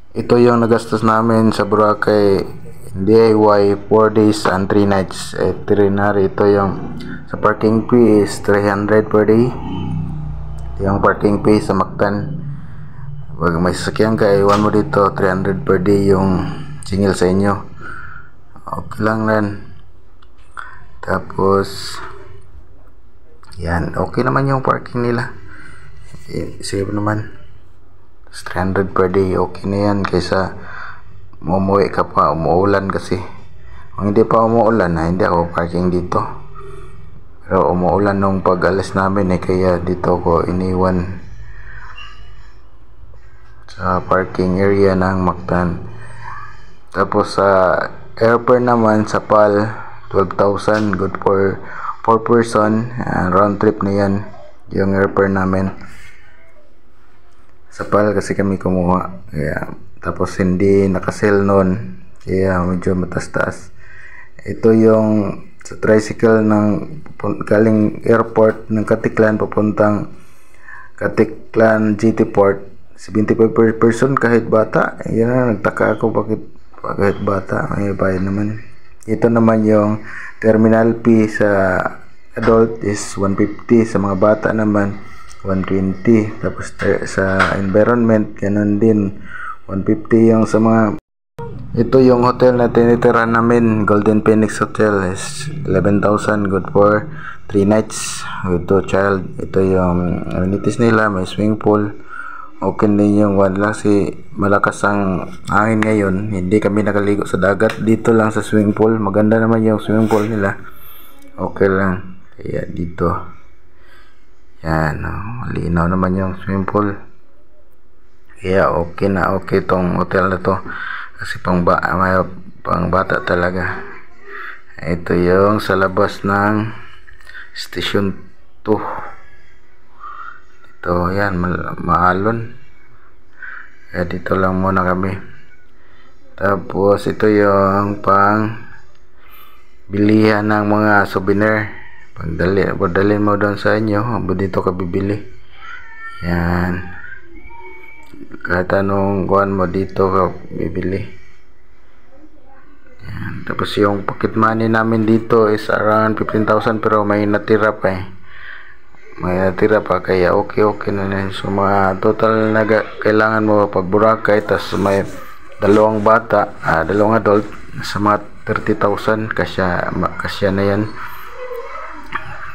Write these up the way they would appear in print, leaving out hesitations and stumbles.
Ito yung nagastos namin sa Boracay DIY 4 days and 3 nights itinerary. Ito yung sa parking fee is 300 per day. Ito yung parking fee sa Mactan. Pag may sasakyan ka, iwan mo dito 300 per day yung singil sa inyo. Okay lang rin. Tapos yan, okay naman yung parking nila. Save naman. 300 per day, okay na yan kaysa umuwi ka pa, umuulan kasi. Kung hindi pa umuulan, hindi ako parking dito. Pero umuulan nung pag-alis namin kaya dito ko iniwan sa parking area ng Mactan. Tapos sa airfare naman sa PAL 12,000, good for 4 person, round trip na yan yung airfare namin sa PAL kasi kami kumuha. Kaya, tapos hindi nakasale noon kaya medyo matas-taas. Ito yung sa tricycle ng galing airport ng Katiklan papuntang Katiklan GT Port, 75 per person kahit bata. Yan na, nagtaka ako bakit bata may bayad naman. Ito naman yung terminal fee sa adult is 150, sa mga bata naman 120. Tapos sa environment ganun din 150 yung sa mga. Ito yung hotel na tinitira namin, Golden Phoenix Hotel, is 11,000, good for 3 nights with 2 child. Ito yung amenities nila, may swimming pool. Okay din yung wala kasi malakas ang hangin ngayon, hindi kami nakaligo sa dagat, dito lang sa swimming pool. Maganda naman yung swimming pool nila, okay lang kaya dito. Yan, malinaw naman yung swimming pool. Kaya okay na okay tong hotel na to. Kasi pang bata talaga. Ito yung sa labas ng Station 2. Ito, yan, maalon. Kaya dito lang muna kami. Tapos ito yung pang bilihan ng mga souvenir. Pagdalhin mo doon sa inyo, dito ka bibili. Yan, kahit anong kuhan mo dito ka bibili. Yan. Tapos yung pocket money namin dito is around 15,000 pero may natira pa kaya okay na yan. So mga total na kailangan mo pag Boracay, tapos may dalawang bata, dalawang adult, sa mga 30,000 kasya na yan.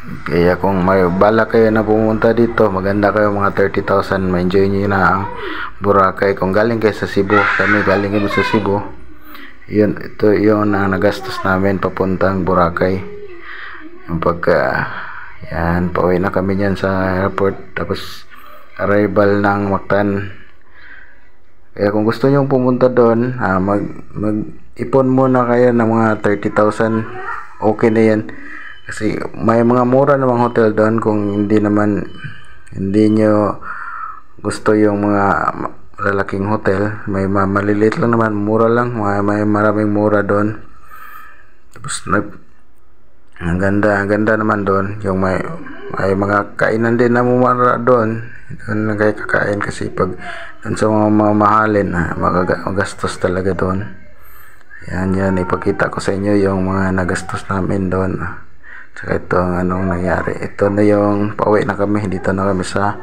Kaya kung may bala kayo na pumunta dito, maganda kayo, mga 30,000, ma-enjoy nyo na ang Boracay. Kung galing kayo sa Cebu, kami galing kami sa Cebu, ito yun ang nagastos namin papuntang Boracay. Yung yan, pauwi na kami dyan sa airport, tapos arrival ng Mactan. Kaya kung gusto nyo pumunta doon, mag-ipon muna kayo ng mga 30,000, okay na yan. Kasi may mga mura namang hotel doon. Kung hindi nyo gusto yung mga lalaking hotel, may maliliit lang naman, mura lang, may maraming mura doon. Tapos ang ganda naman doon, yung may mga kainan din na mura doon lang kayo kakain. Kasi pag doon sa mga mamahalin, magastos talaga doon. Yan, ipakita ko sa inyo yung mga nagastos namin doon. Saka ito anong nangyari. Ito na yung pauwi na kami, dito na kami sa